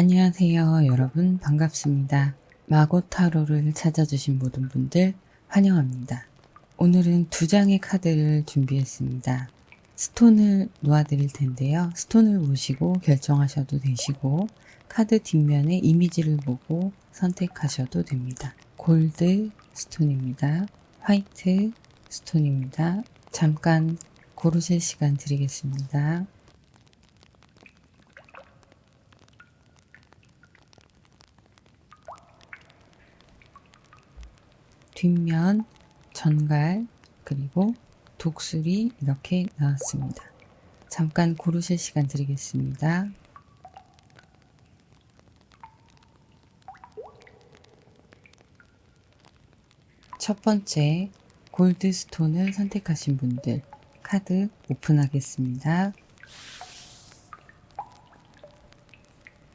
안녕하세요. 여러분 반갑습니다. 마고타로를 찾아주신 모든 분들 환영합니다. 오늘은 두 장의 카드를 준비했습니다. 스톤을 놓아드릴 텐데요. 스톤을 보시고 결정하셔도 되시고 카드 뒷면에 이미지를 보고 선택하셔도 됩니다. 골드 스톤입니다. 화이트 스톤입니다. 잠깐 고르실 시간 드리겠습니다. 뒷면, 전갈, 그리고 독수리 이렇게 나왔습니다. 잠깐 고르실 시간 드리겠습니다. 첫 번째 골드스톤을 선택하신 분들 카드 오픈하겠습니다.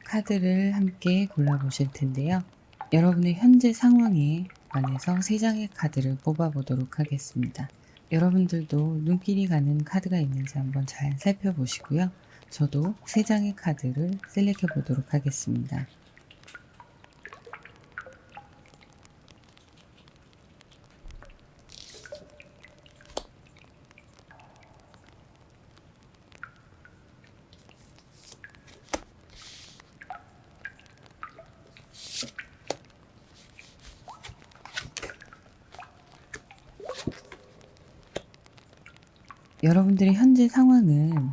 카드를 함께 골라보실 텐데요. 여러분의 현재 상황에 관해서 3장의 카드를 뽑아보도록 하겠습니다. 여러분들도 눈길이 가는 카드가 있는지 한번 잘 살펴보시고요. 저도 3장의 카드를 셀렉해 보도록 하겠습니다. 여러분들의 현재 상황은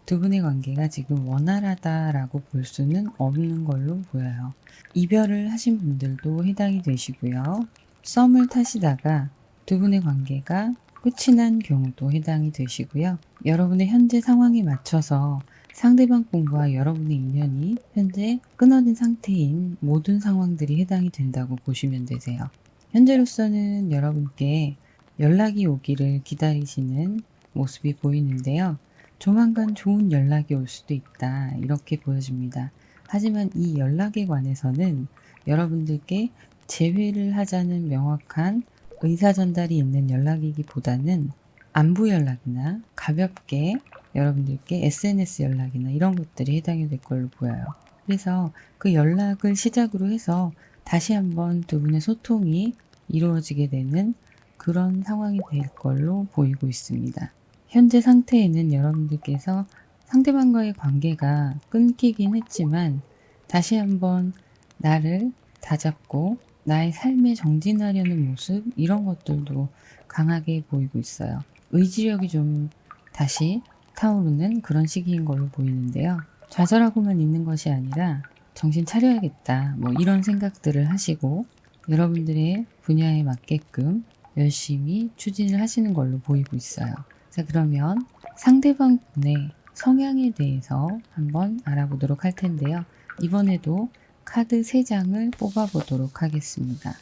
두 분의 관계가 지금 원활하다라고 볼 수는 없는 걸로 보여요. 이별을 하신 분들도 해당이 되시고요. 썸을 타시다가 두 분의 관계가 끝이 난 경우도 해당이 되시고요. 여러분의 현재 상황에 맞춰서 상대방 분과 여러분의 인연이 현재 끊어진 상태인 모든 상황들이 해당이 된다고 보시면 되세요. 현재로서는 여러분께 연락이 오기를 기다리시는 모습이 보이는데요. 조만간 좋은 연락이 올 수도 있다 이렇게 보여집니다. 하지만 이 연락에 관해서는 여러분들께 재회를 하자는 명확한 의사 전달이 있는 연락이기보다는 안부 연락이나 가볍게 여러분들께 SNS 연락이나 이런 것들이 해당이 될 걸로 보여요. 그래서 그 연락을 시작으로 해서 다시 한번 두 분의 소통이 이루어지게 되는 그런 상황이 될 걸로 보이고 있습니다. 현재 상태에는 여러분들께서 상대방과의 관계가 끊기긴 했지만 다시 한번 나를 다잡고 나의 삶에 정진하려는 모습 이런 것들도 강하게 보이고 있어요. 의지력이 좀 다시 타오르는 그런 시기인 걸로 보이는데요. 좌절하고만 있는 것이 아니라 정신 차려야겠다 뭐 이런 생각들을 하시고 여러분들의 분야에 맞게끔 열심히 추진을 하시는 걸로 보이고 있어요. 자, 그러면 상대방 분의 성향에 대해서 한번 알아보도록 할 텐데요. 이번에도 카드 3장을 뽑아보도록 하겠습니다.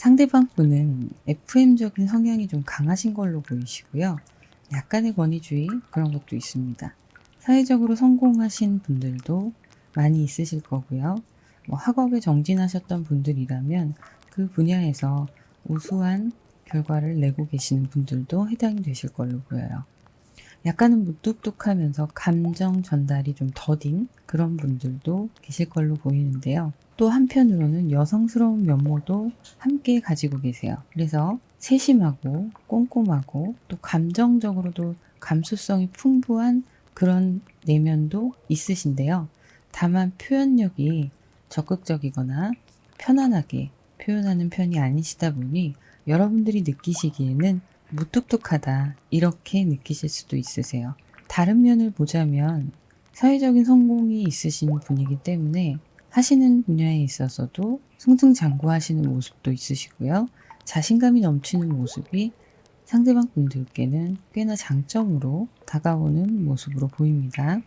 상대방 분은 FM적인 성향이 좀 강하신 걸로 보이시고요. 약간의 권위주의 그런 것도 있습니다. 사회적으로 성공하신 분들도 많이 있으실 거고요. 뭐 학업에 정진하셨던 분들이라면 그 분야에서 우수한 결과를 내고 계시는 분들도 해당이 되실 걸로 보여요. 약간은 무뚝뚝하면서 감정 전달이 좀 더딘 그런 분들도 계실 걸로 보이는데요. 또 한편으로는 여성스러운 면모도 함께 가지고 계세요. 그래서 세심하고 꼼꼼하고 또 감정적으로도 감수성이 풍부한 그런 내면도 있으신데요. 다만 표현력이 적극적이거나 편안하게 표현하는 편이 아니시다 보니 여러분들이 느끼시기에는 무뚝뚝하다 이렇게 느끼실 수도 있으세요. 다른 면을 보자면 사회적인 성공이 있으신 분이기 때문에 하시는 분야에 있어서도 승승장구하시는 모습도 있으시고요. 자신감이 넘치는 모습이 상대방 분들께는 꽤나 장점으로 다가오는 모습으로 보입니다.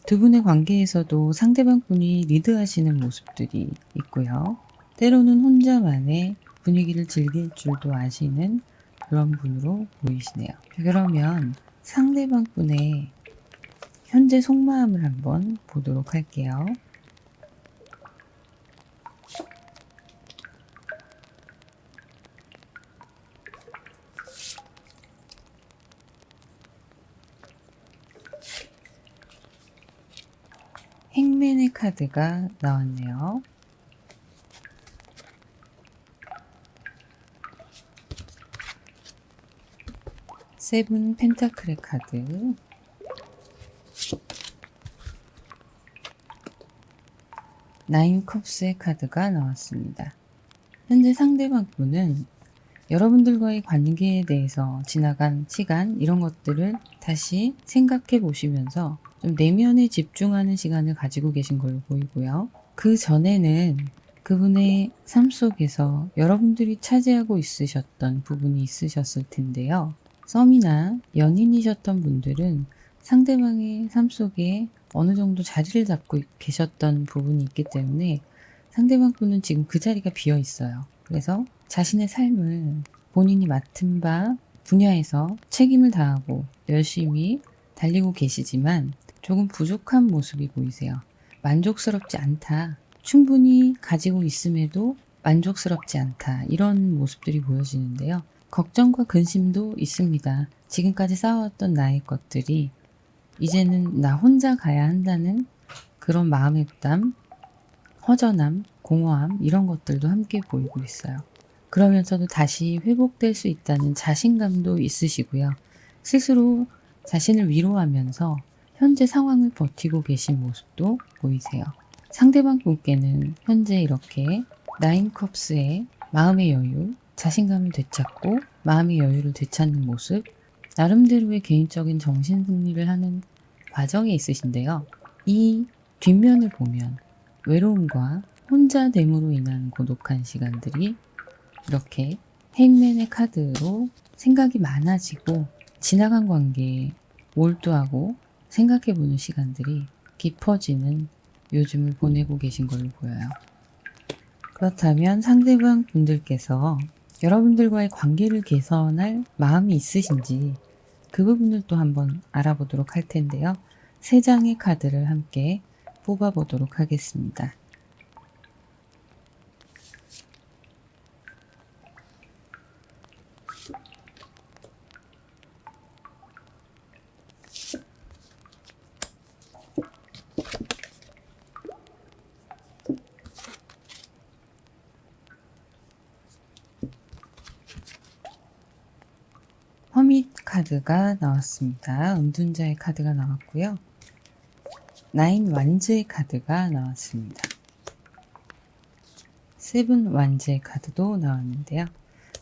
두 분의 관계에서도 상대방 분이 리드하시는 모습들이 있고요. 때로는 혼자만의 분위기를 즐길 줄도 아시는 그런 분으로 보이시네요. 그러면 상대방 분의 현재 속마음을 한번 보도록 할게요. 행맨의 카드가 나왔네요. 세븐 펜타클의 카드, 나인 컵스의 카드가 나왔습니다. 현재 상대방 분은 여러분들과의 관계에 대해서 지나간 시간 이런 것들을 다시 생각해 보시면서 좀 내면에 집중하는 시간을 가지고 계신 걸로 보이고요. 그 전에는 그분의 삶 속에서 여러분들이 차지하고 있으셨던 부분이 있으셨을 텐데요. 썸이나 연인이셨던 분들은 상대방의 삶 속에 어느 정도 자리를 잡고 계셨던 부분이 있기 때문에 상대방 분은 지금 그 자리가 비어 있어요. 그래서 자신의 삶을 본인이 맡은 바 분야에서 책임을 다하고 열심히 달리고 계시지만 조금 부족한 모습이 보이세요. 만족스럽지 않다. 충분히 가지고 있음에도 만족스럽지 않다. 이런 모습들이 보여지는데요. 걱정과 근심도 있습니다. 지금까지 쌓아왔던 나의 것들이 이제는 나 혼자 가야 한다는 그런 마음의 부담, 허전함, 공허함 이런 것들도 함께 보이고 있어요. 그러면서도 다시 회복될 수 있다는 자신감도 있으시고요. 스스로 자신을 위로하면서 현재 상황을 버티고 계신 모습도 보이세요. 상대방 분께는 현재 이렇게 나인 컵스의 마음의 여유, 자신감을 되찾고 마음의 여유를 되찾는 모습, 나름대로의 개인적인 정신 승리를 하는 과정에 있으신데요. 이 뒷면을 보면 외로움과 혼자됨으로 인한 고독한 시간들이 이렇게 행맨의 카드로 생각이 많아지고 지나간 관계에 몰두하고 생각해보는 시간들이 깊어지는 요즘을 보내고 계신 걸로 보여요. 그렇다면 상대방 분들께서 여러분들과의 관계를 개선할 마음이 있으신지 그 부분을 또 한번 알아보도록 할 텐데요. 3장의 카드를 함께 뽑아보도록 하겠습니다. 허밋 카드가 나왔습니다. 은둔자의 카드가 나왔고요. 나인 완즈의 카드가 나왔습니다. 세븐 완즈의 카드도 나왔는데요.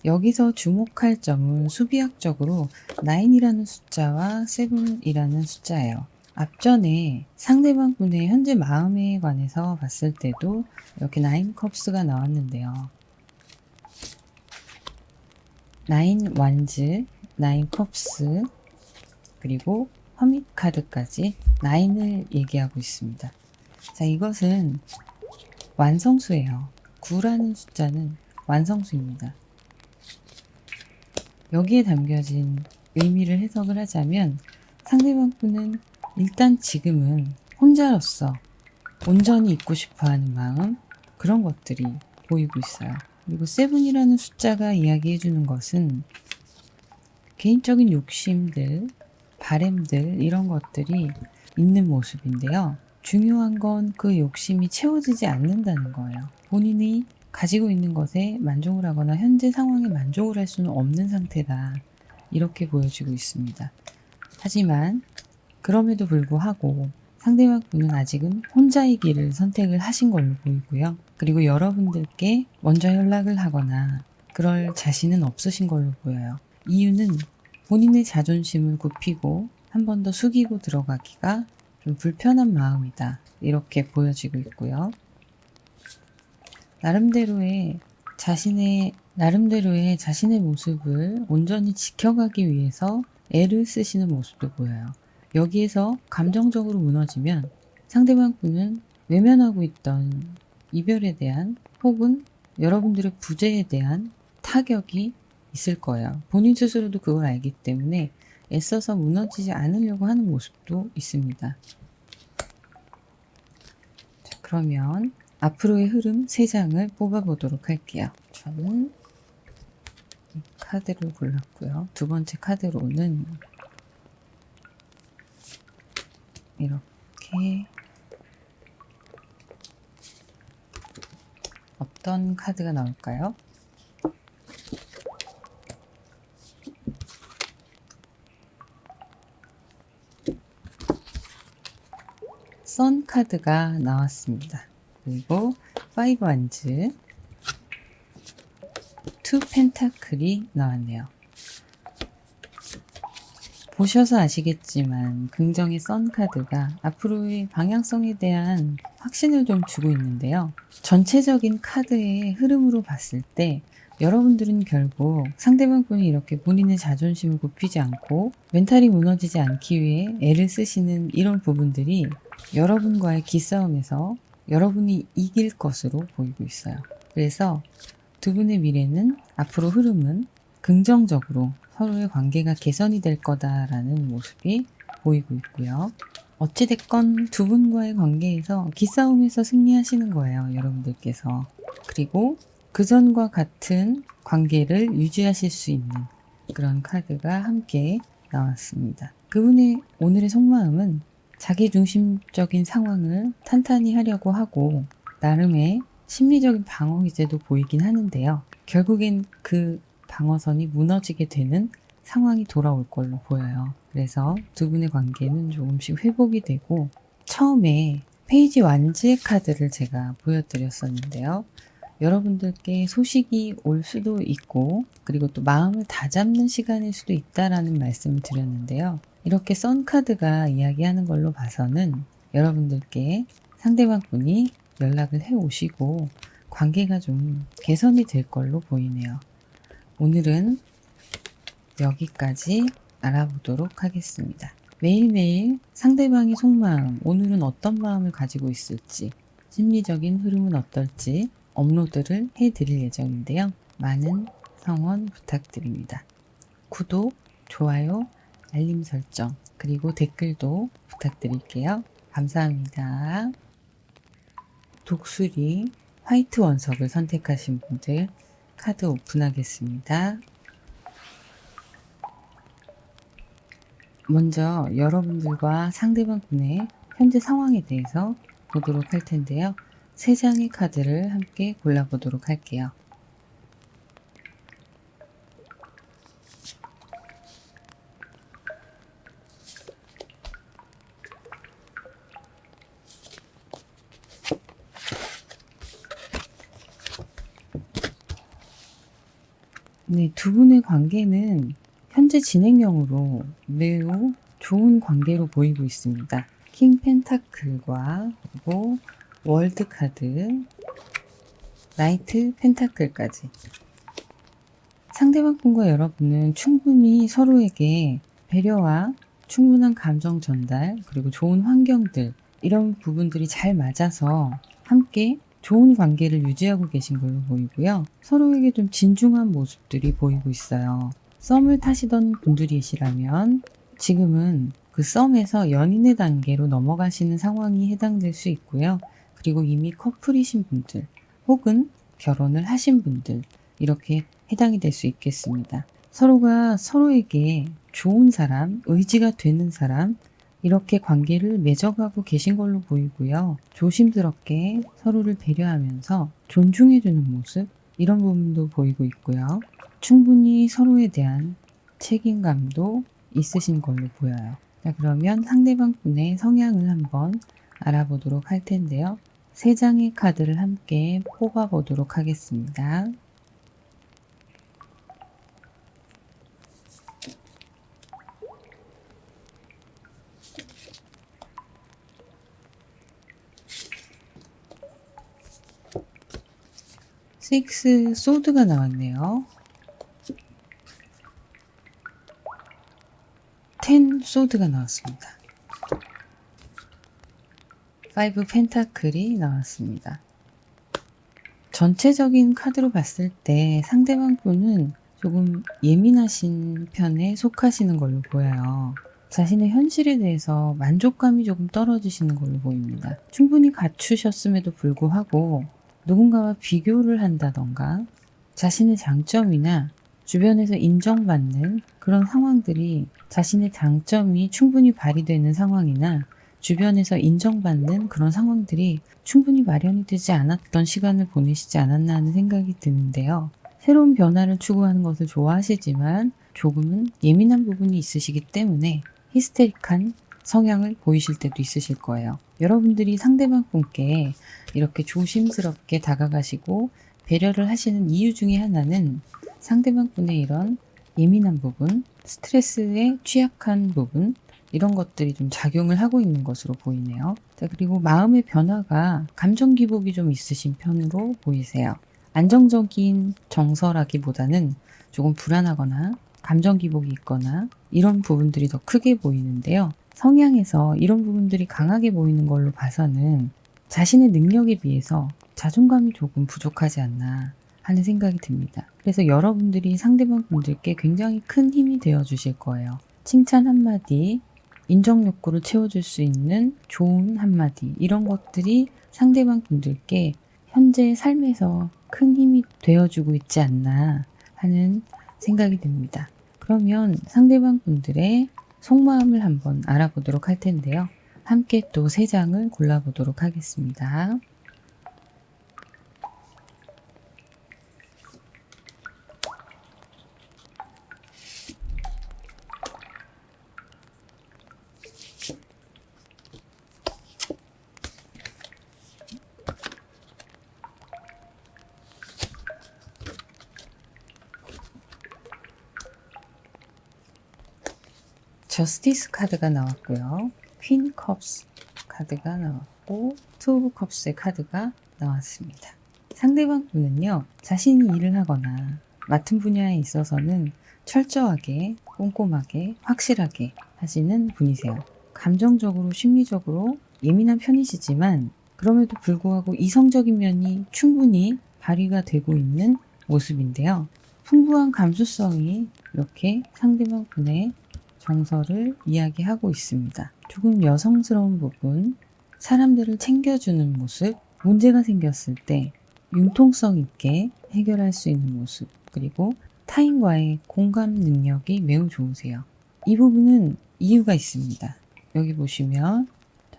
여기서 주목할 점은 수비학적으로 9이라는 숫자와 7이라는 숫자예요. 앞전에 상대방 분의 현재 마음에 관해서 봤을 때도 이렇게 9 컵스가 나왔는데요. 9 완즈, 9 컵스, 그리고 허밋 카드까지 9을 얘기하고 있습니다. 자, 이것은 완성수예요. 9라는 숫자는 완성수입니다. 여기에 담겨진 의미를 해석을 하자면 상대방 분은 일단 지금은 혼자로서 온전히 있고 싶어하는 마음, 그런 것들이 보이고 있어요. 그리고 7이라는 숫자가 이야기해주는 것은 개인적인 욕심들, 바램들 이런 것들이 있는 모습인데요. 중요한 건 그 욕심이 채워지지 않는다는 거예요. 본인이 가지고 있는 것에 만족을 하거나 현재 상황에 만족을 할 수는 없는 상태다. 이렇게 보여지고 있습니다. 하지만 그럼에도 불구하고 상대방 분은 아직은 혼자의 길을 선택을 하신 걸로 보이고요. 그리고 여러분들께 먼저 연락을 하거나 그럴 자신은 없으신 걸로 보여요. 이유는 본인의 자존심을 굽히고 한 번 더 숙이고 들어가기가 좀 불편한 마음이다. 이렇게 보여지고 있고요. 나름대로의 자신의 모습을 온전히 지켜가기 위해서 애를 쓰시는 모습도 보여요. 여기에서 감정적으로 무너지면 상대방 분은 외면하고 있던 이별에 대한 혹은 여러분들의 부재에 대한 타격이 있을 거예요. 본인 스스로도 그걸 알기 때문에 애써서 무너지지 않으려고 하는 모습도 있습니다. 자, 그러면 앞으로의 흐름 3장을 뽑아보도록 할게요. 저는 이 카드를 골랐고요. 두 번째 카드로는 이렇게 어떤 카드가 나올까요? 선 카드가 나왔습니다. 그리고 5 원즈, 2 펜타클이 나왔네요. 보셔서 아시겠지만 긍정의 선 카드가 앞으로의 방향성에 대한 확신을 좀 주고 있는데요. 전체적인 카드의 흐름으로 봤을 때 여러분들은 결국 상대방분이 이렇게 본인의 자존심을 굽히지 않고 멘탈이 무너지지 않기 위해 애를 쓰시는 이런 부분들이 여러분과의 기싸움에서 여러분이 이길 것으로 보이고 있어요. 그래서 두 분의 미래는, 앞으로 흐름은 긍정적으로 서로의 관계가 개선이 될 거다라는 모습이 보이고 있고요. 어찌됐건 두 분과의 관계에서 기싸움에서 승리하시는 거예요, 여러분들께서. 그리고 그전과 같은 관계를 유지하실 수 있는 그런 카드가 함께 나왔습니다. 그분의 오늘의 속마음은 자기중심적인 상황을 탄탄히 하려고 하고 나름의 심리적인 방어 기제도 보이긴 하는데요. 결국엔 그 방어선이 무너지게 되는 상황이 돌아올 걸로 보여요. 그래서 두 분의 관계는 조금씩 회복이 되고, 처음에 페이지 완즈의 카드를 제가 보여드렸었는데요. 여러분들께 소식이 올 수도 있고, 그리고 또 마음을 다잡는 시간일 수도 있다라는 말씀을 드렸는데요. 이렇게 선 카드가 이야기하는 걸로 봐서는 여러분들께 상대방 분이 연락을 해 오시고 관계가 좀 개선이 될 걸로 보이네요. 오늘은 여기까지 알아보도록 하겠습니다. 매일매일 상대방의 속마음, 오늘은 어떤 마음을 가지고 있을지, 심리적인 흐름은 어떨지 업로드를 해드릴 예정인데요. 많은 성원 부탁드립니다. 구독, 좋아요, 알림 설정, 그리고 댓글도 부탁드릴게요. 감사합니다. 독수리 화이트 원석을 선택하신 분들 카드 오픈하겠습니다. 먼저 여러분들과 상대방 분의 현재 상황에 대해서 보도록 할 텐데요. 3장의 카드를 함께 골라보도록 할게요. 네, 두 분의 관계는 현재 진행형으로 매우 좋은 관계로 보이고 있습니다. 킹 펜타클과 그리고 월드 카드, 나이트 펜타클까지. 상대방 분과 여러분은 충분히 서로에게 배려와 충분한 감정 전달, 그리고 좋은 환경들, 이런 부분들이 잘 맞아서 함께 좋은 관계를 유지하고 계신 걸로 보이고요. 서로에게 좀 진중한 모습들이 보이고 있어요. 썸을 타시던 분들이시라면 지금은 그 썸에서 연인의 단계로 넘어가시는 상황이 해당될 수 있고요. 그리고 이미 커플이신 분들 혹은 결혼을 하신 분들, 이렇게 해당이 될 수 있겠습니다. 서로가 서로에게 좋은 사람, 의지가 되는 사람, 이렇게 관계를 맺어가고 계신 걸로 보이고요. 조심스럽게 서로를 배려하면서 존중해주는 모습, 이런 부분도 보이고 있고요. 충분히 서로에 대한 책임감도 있으신 걸로 보여요. 자, 그러면 상대방 분의 성향을 한번 알아보도록 할 텐데요. 3장의 카드를 함께 뽑아보도록 하겠습니다. 식스 소드가 나왔네요. 10 소드가 나왔습니다. 5 펜타클이 나왔습니다. 전체적인 카드로 봤을 때 상대방 분은 조금 예민하신 편에 속하시는 걸로 보여요. 자신의 현실에 대해서 만족감이 조금 떨어지시는 걸로 보입니다. 충분히 갖추셨음에도 불구하고 누군가와 비교를 한다던가 자신의 장점이나 주변에서 인정받는 그런 상황들이 자신의 장점이 충분히 발휘되는 상황이나 주변에서 인정받는 그런 상황들이 충분히 마련이 되지 않았던 시간을 보내시지 않았나 하는 생각이 드는데요. 새로운 변화를 추구하는 것을 좋아하시지만 조금은 예민한 부분이 있으시기 때문에 히스테릭한 성향을 보이실 때도 있으실 거예요. 여러분들이 상대방 분께 이렇게 조심스럽게 다가가시고 배려를 하시는 이유 중에 하나는 상대방 분의 이런 예민한 부분, 스트레스에 취약한 부분, 이런 것들이 좀 작용을 하고 있는 것으로 보이네요. 자, 그리고 마음의 변화가 감정 기복이 좀 있으신 편으로 보이세요. 안정적인 정서라기보다는 조금 불안하거나 감정 기복이 있거나 이런 부분들이 더 크게 보이는데요. 성향에서 이런 부분들이 강하게 보이는 걸로 봐서는 자신의 능력에 비해서 자존감이 조금 부족하지 않나 하는 생각이 듭니다. 그래서 여러분들이 상대방 분들께 굉장히 큰 힘이 되어 주실 거예요. 칭찬 한마디, 인정 욕구를 채워줄 수 있는 좋은 한마디, 이런 것들이 상대방 분들께 현재 삶에서 큰 힘이 되어주고 있지 않나 하는 생각이 듭니다. 그러면 상대방 분들의 속마음을 한번 알아보도록 할 텐데요. 함께 또 3장을 골라보도록 하겠습니다. 저스티스 카드가 나왔고요. 퀸 컵스 카드가 나왔고 투 오브 컵스의 카드가 나왔습니다. 상대방 분은요, 자신이 일을 하거나 맡은 분야에 있어서는 철저하게, 꼼꼼하게, 확실하게 하시는 분이세요. 감정적으로, 심리적으로 예민한 편이시지만 그럼에도 불구하고 이성적인 면이 충분히 발휘가 되고 있는 모습인데요. 풍부한 감수성이 이렇게 상대방 분의 정서를 이야기하고 있습니다. 조금 여성스러운 부분, 사람들을 챙겨주는 모습, 문제가 생겼을 때 융통성 있게 해결할 수 있는 모습, 그리고 타인과의 공감 능력이 매우 좋으세요. 이 부분은 이유가 있습니다. 여기 보시면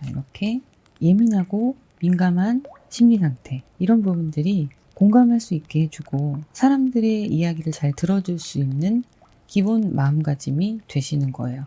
이렇게 예민하고 민감한 심리 상태, 이런 부분들이 공감할 수 있게 해주고 사람들의 이야기를 잘 들어줄 수 있는 기본 마음가짐이 되시는 거예요.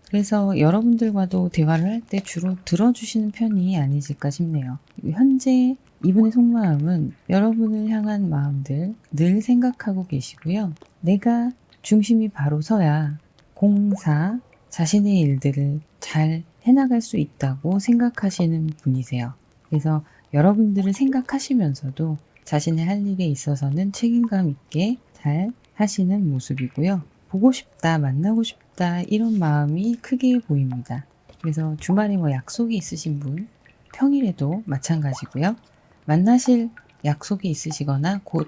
그래서 여러분들과도 대화를 할 때 주로 들어주시는 편이 아니실까 싶네요. 현재 이분의 속마음은 여러분을 향한 마음들 늘 생각하고 계시고요. 내가 중심이 바로 서야 공사, 자신의 일들을 잘 해나갈 수 있다고 생각하시는 분이세요. 그래서 여러분들을 생각하시면서도 자신의 할 일에 있어서는 책임감 있게 잘 하시는 모습이고요. 보고 싶다, 만나고 싶다, 이런 마음이 크게 보입니다. 그래서 주말에 약속이 있으신 분, 평일에도 마찬가지고요. 만나실 약속이 있으시거나 곧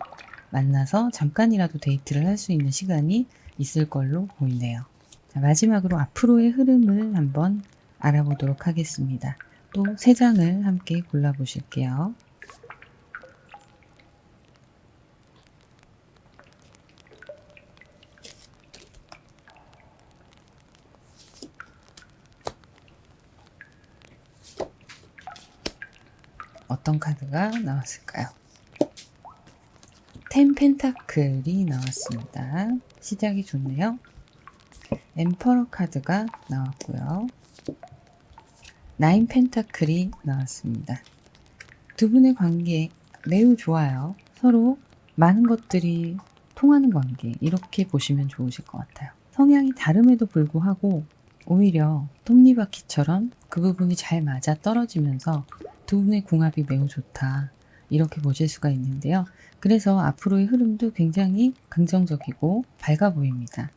만나서 잠깐이라도 데이트를 할 수 있는 시간이 있을 걸로 보이네요. 자, 마지막으로 앞으로의 흐름을 한번 알아보도록 하겠습니다. 또 3장을 함께 골라보실게요. 어떤 카드가 나왔을까요? 10 펜타클이 나왔습니다. 시작이 좋네요. 엠퍼러 카드가 나왔고요. 9 펜타클이 나왔습니다. 두 분의 관계 매우 좋아요. 서로 많은 것들이 통하는 관계, 이렇게 보시면 좋으실 것 같아요. 성향이 다름에도 불구하고 오히려 톱니바퀴처럼 그 부분이 잘 맞아 떨어지면서 두 분의 궁합이 매우 좋다, 이렇게 보실 수가 있는데요. 그래서 앞으로의 흐름도 굉장히 긍정적이고 밝아 보입니다.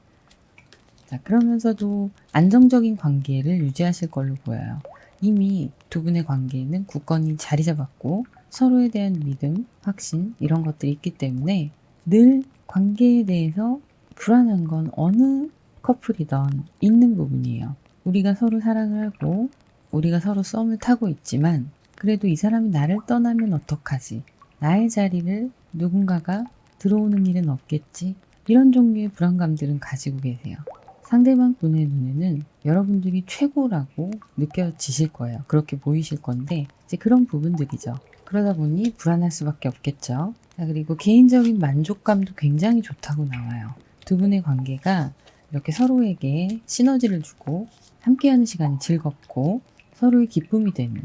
자, 그러면서도 안정적인 관계를 유지하실 걸로 보여요. 이미 두 분의 관계에는 굳건히 자리 잡았고 서로에 대한 믿음, 확신 이런 것들이 있기 때문에 늘 관계에 대해서 불안한 건 어느 커플이든 있는 부분이에요. 우리가 서로 사랑을 하고 우리가 서로 썸을 타고 있지만 그래도 이 사람이 나를 떠나면 어떡하지? 나의 자리를 누군가가 들어오는 일은 없겠지? 이런 종류의 불안감들은 가지고 계세요. 상대방 분의 눈에는 여러분들이 최고라고 느껴지실 거예요. 그렇게 보이실 건데 이제 그런 부분들이죠. 그러다 보니 불안할 수밖에 없겠죠. 자, 그리고 개인적인 만족감도 굉장히 좋다고 나와요. 두 분의 관계가 이렇게 서로에게 시너지를 주고 함께하는 시간이 즐겁고 서로의 기쁨이 되는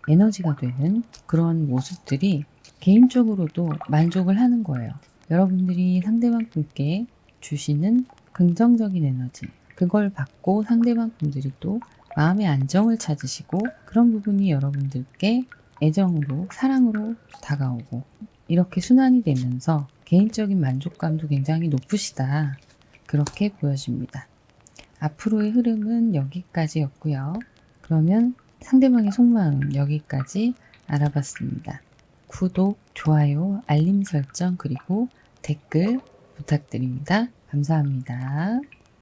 에너지가 되는 그런 모습들이 개인적으로도 만족을 하는 거예요. 여러분들이 상대방 분께 주시는 긍정적인 에너지, 그걸 받고 상대방 분들이 또 마음의 안정을 찾으시고 그런 부분이 여러분들께 애정으로, 사랑으로 다가오고 이렇게 순환이 되면서 개인적인 만족감도 굉장히 높으시다. 그렇게 보여집니다. 앞으로의 흐름은 여기까지였고요. 그러면 상대방의 속마음 여기까지 알아봤습니다. 구독, 좋아요, 알림 설정 그리고 댓글 부탁드립니다. 감사합니다.